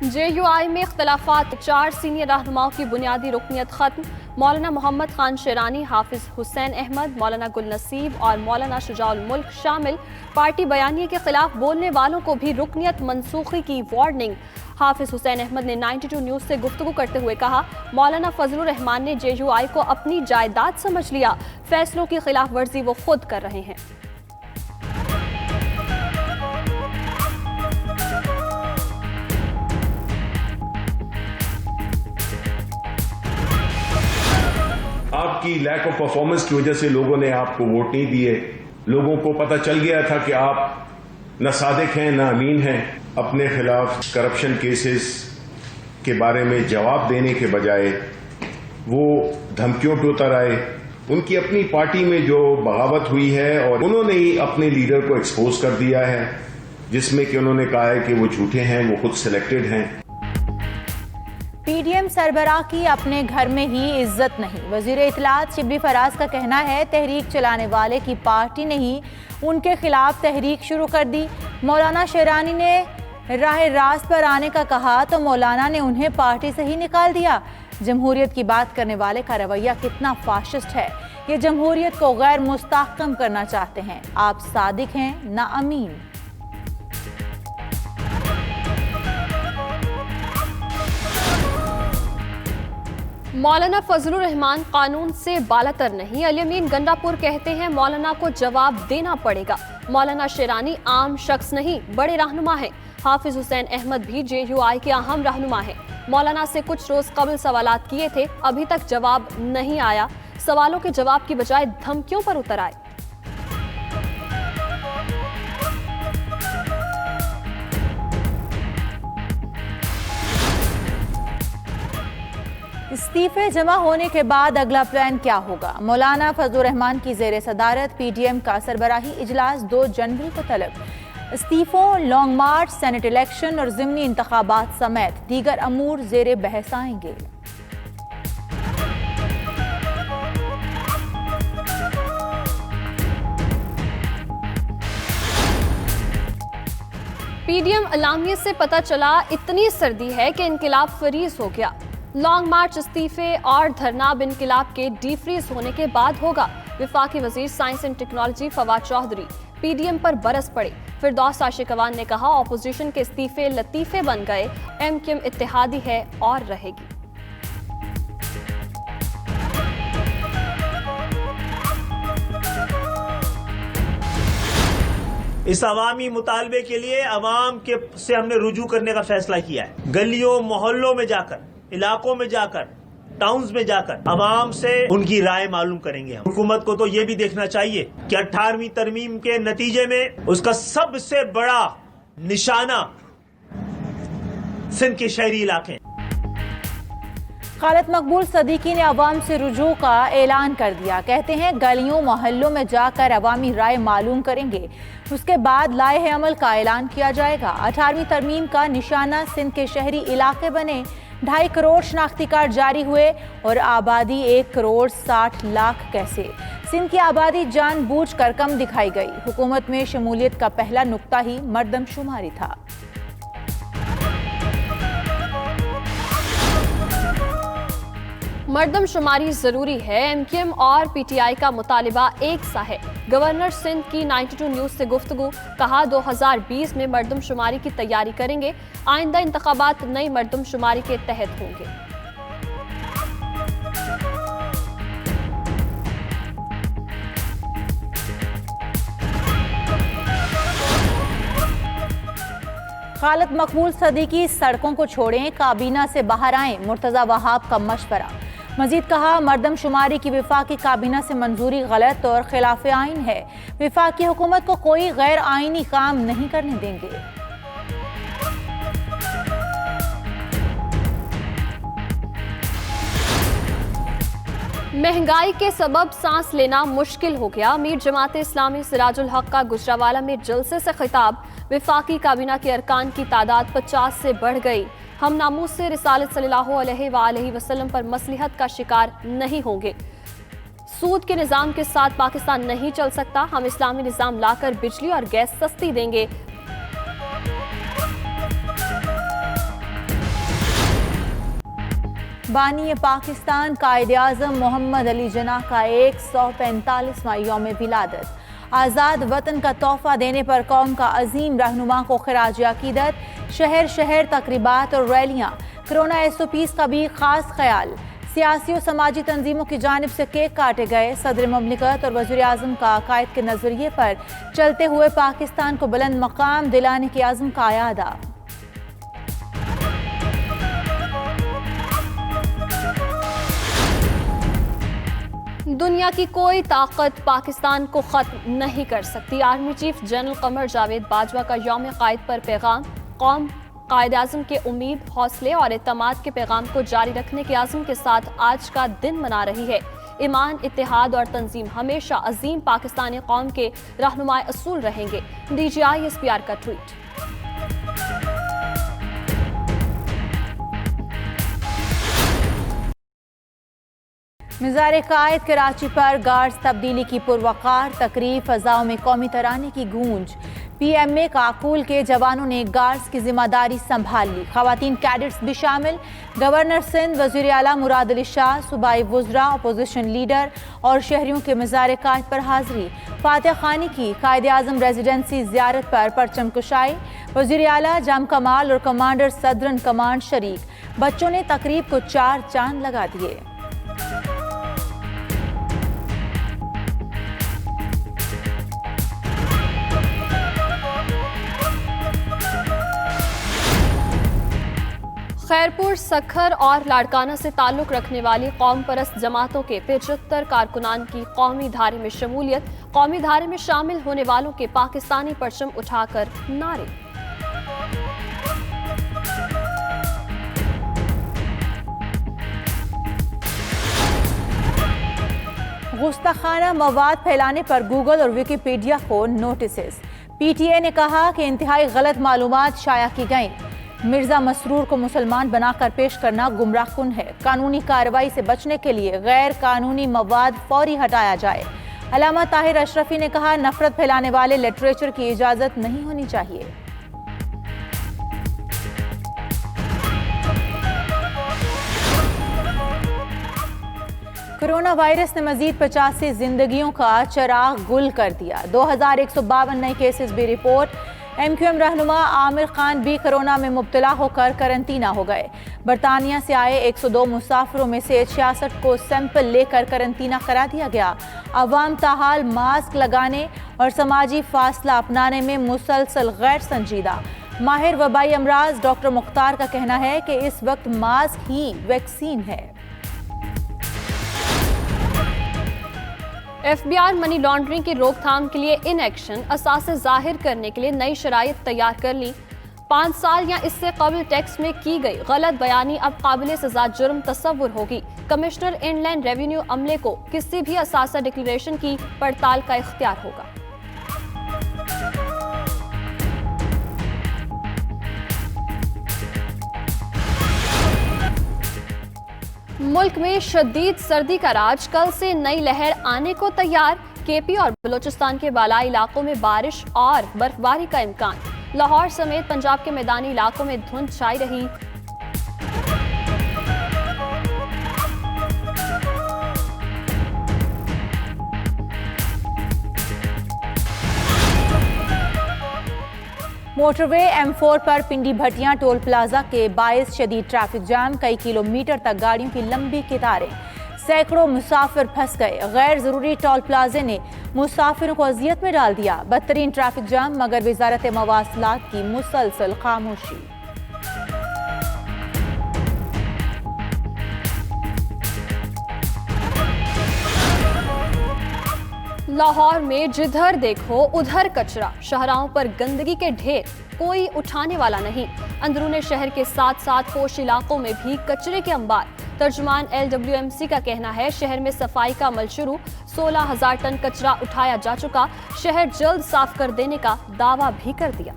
JUI में इख्तलाफात, 4 senior रहनुमाओं की बुनियादी रुकनियत खत्म। मौलाना मोहम्मद खान शेरानी, हाफिज हुसैन अहमद, मौलाना गुल नसीब और मौलाना शुजाउल मुल्क शामिल। पार्टी बयानिए के खिलाफ बोलने वालों को भी रुकनियत मनसूखी की वार्निंग। हाफिज हुसैन अहमद ने 92 न्यूज़ से गुफ्तगू करते हुए कहा, मौलाना फजलुर रहमान ने JUI को अपनी जायदाद समझ लिया, फैसलों की खिलाफ वर्जी वो खुद कर रहे हैं। आपकी लैक ऑफ परफॉर्मेंस की वजह से लोगों ने आपको वोट नहीं दिए। लोगों को पता चल गया था कि आप न सादिक हैं न अमीन हैं। अपने खिलाफ करप्शन केसेस के बारे में जवाब देने के बजाय वो धमकियों पे उतर आए। उनकी अपनी पार्टी में जो बगावत हुई है और उन्होंने ही अपने लीडर को एक्सपोज कर दिया है, जिसमें कि उन्होंने कहा है कि वो झूठे हैं, वो खुद सिलेक्टेड हैं। PDM सरबराह की अपने घर में ही इज्जत नहीं। वजीर इत्तलात शिबली फराज का कहना है, तहरीक चलाने वाले की पार्टी ने ही उनके खिलाफ तहरीक शुरू कर दी। मौलाना शेरानी ने राह रास्त पर आने का कहा तो मौलाना ने उन्हें पार्टी से ही निकाल दिया। जमहूरियत की बात करने वाले का रवैया कितना फाशिस्ट है। ये जमहूरियत को गैर मुस्तहकम करना चाहते हैं। आप सादिक हैं ना अमीन। मौलाना फजलुर रहमान कानून से बालातर नहीं। अली अमीन गंडापुर कहते हैं, मौलाना को जवाब देना पड़ेगा। मौलाना शेरानी आम शख्स नहीं, बड़े रहनुमा हैं। हाफिज हुसैन अहमद भी JUI के अहम रहनुमा हैं। मौलाना से कुछ रोज कबल सवालात किए थे, अभी तक जवाब नहीं आया। सवालों के जवाब की बजाय धमकियों पर उतर आए। इस्तीफे जमा होने के बाद अगला प्लान क्या होगा? मौलाना फजलुर रहमान की ज़ेरे सदारत PDM का सरबराही इजलास 2 जनवरी को तलब। इस्तीफों, लॉन्ग मार्च, सेनेट इलेक्शन और ज़िमनी इंतखाबात समेत दीगर अमूर ज़ेरे बहस आएंगे। PDM अलामिये से पता चला, इतनी सर्दी है कि इनकिलाब फ्रीज हो गया। लॉन्ग मार्च, इस्तीफे और धरना इनकिलाब के डीफ्रीज होने के बाद होगा। वफाकी वजीर science and technology Fawad Chaudhry PDM पर बरस पड़े। फिरदौस आशिकवान ने कहा, ऑपोजिशन के इस्तीफे लतीफे बन गए। MQM इत्तेहादी है और रहेगी। इस अवामी मुतालबे के लिए अवाम के से हमने रुजू करने का फैसला किया है। गलियों मोहल्लों में जाकर, इलाकों में जाकर, टाउन्स में जाकर अवाम से उनकी राय मालूम करेंगे। हम हुकूमत को तो ये भी देखना चाहिए कि 18वीं तरमीम के नतीजे में उसका सबसे बड़ा निशाना सिंध के शहरी इलाके। खालिद मकबूल सदीकी ने अवाम से रुजू का ऐलान कर दिया। कहते हैं, गलियों मोहल्लों में जाकर अवामी राय मालूम करेंगे, उसके बाद लाए अमल का ऐलान किया जाएगा। 18वीं तरमीम का निशाना सिंध के शहरी इलाके बने। 2.5 करोड़ शनाख्ती कार्ड जारी हुए और आबादी 1 करोड़ 60 लाख कैसे। सिंध की आबादी जानबूझ कर कम दिखाई गई। हुकूमत में शमूलियत का पहला नुक्ता ही मर्दमशुमारी था। मर्दमशुमारी जरूरी है। MQM और PTI का मुतालिबा एक सा है। गवर्नर सिंध की 92 न्यूज़ से गुफ्तगू, कहा 2020 में मर्दमशुमारी की तैयारी करेंगे। आइंदा इंतखाबात नई मर्दमशुमारी के तहत होंगे। खालिद मकबूल सदीकी सड़कों को छोड़ें, काबीना से बाहर आएं। मुर्तज़ा वहाब का मशवरा। मजीद कहा, मर्दमशुमारी की वफाकी काबीना से मंजूरी गलत और खिलाफ आइन है। वफाकी हुकूमत को कोई गैर आइनी काम नहीं करने देंगे। महंगाई के सबब सांस लेना मुश्किल हो गया। अमीर जमात इस्लामी सिराजुल हक का गुजरावाला में जलसे से खिताब। वफाकी काबीना के अरकान की तादाद 50 से बढ़ गई। हम नामूस से रिसालत सल्लल्लाहु अलैहि वसल्लम पर मसलिहत का शिकार नहीं होंगे। सूद के निज़ाम के साथ पाकिस्तान नहीं चल सकता। हम इस्लामी निज़ाम लाकर बिजली और गैस सस्ती देंगे। बानी पाकिस्तान कायदे आज़म मोहम्मद अली जिन्ना का 145वां यौम विलादत। आज़ाद वतन का तोहफा देने पर कौम का अजीम रहनुमा को खिराज अकीदत। शहर शहर तकरीबात और रैलियाँ। कोरोना SOPs का भी खास ख्याल। सियासी और समाजी तंजीमों की जानिब से केक काटे गए। सदर ममलिकत और वज़ीर आज़म का कायद के नज़रिए पर चलते हुए पाकिस्तान को बुलंद मकाम दिलाने के आज़म का यादा। दुनिया की कोई ताकत पाकिस्तान को खत्म नहीं कर सकती। Army chief general Qamar Javed Bajwa का यौम कायद पर पैगाम। कौम कायद आज़म के उम्मीद, हौसले और एतमाद के पैगाम को जारी रखने के आज़म के साथ आज का दिन मना रही है। ईमान, इत्तेहाद और तंजीम हमेशा अजीम पाकिस्तानी कौम के रहनुमाए असूल रहेंगे। DGI SPR का ट्वीट। मिज़ार कायद कराची पर गार्ड्स तब्दीली की पुरवकार तकरीब। फ़ज़ाओं में कौमी तराने की गूंज। PMA काकूल के जवानों ने गार्ड्स की जिम्मेदारी संभाल ली। खवातीन कैडेट्स भी शामिल। गवर्नर सिंध, वज़ीर आला मुराद अली शाह, सूबाई वुज़रा, अपोजिशन लीडर और शहरियों के मिज़ार कायद पर हाजिरी। फातिह खानी की कायद आज़म रेजिडेंसी ज़ियारत पर परचम कुशाई। वज़ीर आला जम कमाल और कमांडर सदरन कमांड शरीक। बच्चों ने तकरीब को 4 चांद लगा दिए। खैरपुर, सखर और लाड़काना से ताल्लुक़ रखने वाली कौम परस्त जमातों के 75 कारकुनान की कौमी धारे में शमूलियत। कौमी धारे में शामिल होने वालों के पाकिस्तानी परचम उठाकर नारे। गुस्ताखाना मवाद फैलाने पर गूगल और विकिपीडिया को नोटिसेस। PTA ने कहा कि इंतहाई गलत मालूमात शाया की गई। मिर्जा मसरूर को मुसलमान बनाकर पेश करना गुमराहकुन है। कानूनी कार्रवाई से बचने के लिए गैर कानूनी मवाद फौरी हटाया जाए। अल्लामा ताहिर अशरफी ने कहा, नफरत फैलाने वाले लिटरेचर की इजाजत नहीं होनी चाहिए। कोरोना वायरस ने मजीद 85 जिंदगियों का चिराग गुल कर दिया। 2152 नए केसेस भी रिपोर्ट। MQM रहनुमा आमिर खान भी कोरोना में मुब्तला होकर करंटीना हो गए। बरतानिया से आए 102 मुसाफिरों में से 66 को सैंपल लेकर करंटीना करा दिया गया। अवाम ताहाल मास्क लगाने और समाजी फासला अपनाने में मुसलसल गैर संजीदा। माहिर वबाई अमराज डॉक्टर मुख्तार का कहना है कि इस वक्त मास्क ही वैक्सीन है। FBI मनी लॉन्ड्रिंग की रोकथाम के लिए इन एक्शन असासे जाहिर करने के लिए नई शराइत तैयार कर ली। 5 साल या इससे कबल टैक्स में की गई गलत बयानी अब काबिल सजा जुर्म तस्वुर होगी। कमिश्नर इनलैंड रेवेन्यू अमले को किसी भी असासा डिक्लेरेशन की पड़ताल का इख्तियार होगा। मुल्क में शदीद सर्दी का राज। कल से नई लहर आने को तैयार। KP और बलोचिस्तान के बालाई इलाकों में बारिश और बर्फबारी का इम्कान। लाहौर समेत पंजाब के मैदानी इलाकों में धुंध छाई रही। मोटरवे M4 पर पिंडी भटियां टोल प्लाजा के बायस शदीद ट्रैफिक जाम। कई किलोमीटर तक गाड़ियों की लंबी कतारें। सैकड़ों मुसाफिर फंस गए। गैर जरूरी टोल प्लाजे ने मुसाफिरों को अजियत में डाल दिया। बदतरीन ट्रैफिक जाम मगर वजारत मवासलात की मुसलसल खामोशी। लाहौर में जिधर देखो उधर कचरा। शाहराहों पर गंदगी के ढेर, कोई उठाने वाला नहीं। अंदरूने शहर के साथ साथ पोश इलाकों में भी कचरे के अंबार। तर्जुमान LWMC का कहना है, शहर में सफाई का अमल शुरू। 16,000 टन कचरा उठाया जा चुका। शहर जल्द साफ कर देने का दावा भी कर दिया।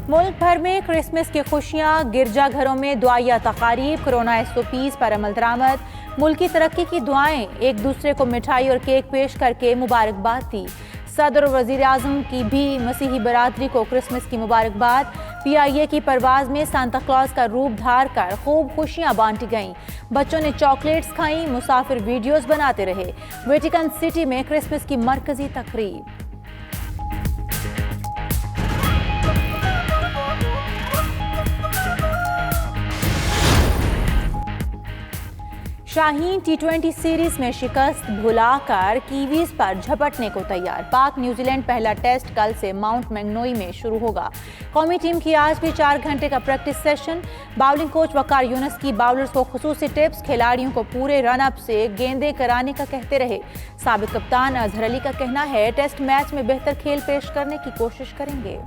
मुल्क भर में क्रिसमस की खुशियां। गिरजाघरों में दुआया तकारीब। कोरोना SOPs पर अमल दरामद। मुल्क की तरक्की की दुआएं। एक दूसरे को मिठाई और केक पेश करके मुबारकबाद दी। सदर और वजीर आजम की भी मसीही बरादरी को क्रिसमस की मुबारकबाद। PIA की परवाज में सांता क्लॉज का रूप धार कर खूब खुशियां बांटी गईं। बच्चों ने चॉकलेट्स खाई, मुसाफिर वीडियोस बनाते रहे। वेटिकन सिटी में क्रिसमस की मरकजी तकरीब। शाहीन T20 सीरीज में शिकस्त भुलाकर कीवीज पर झपटने को तैयार। पाक न्यूजीलैंड पहला टेस्ट कल से माउंट मैंगनोई में शुरू होगा। कौमी टीम की आज भी 4 घंटे का प्रैक्टिस सेशन। बाउलिंग कोच वकार यूनुस की बाउलर्स को खुसूसी टिप्स। खिलाड़ियों को पूरे रन अप से गेंदें कराने का कहते रहे। साबिक कप्तान अजहर अली का कहना है टेस्ट मैच में बेहतर खेल पेश करने की कोशिश करेंगे।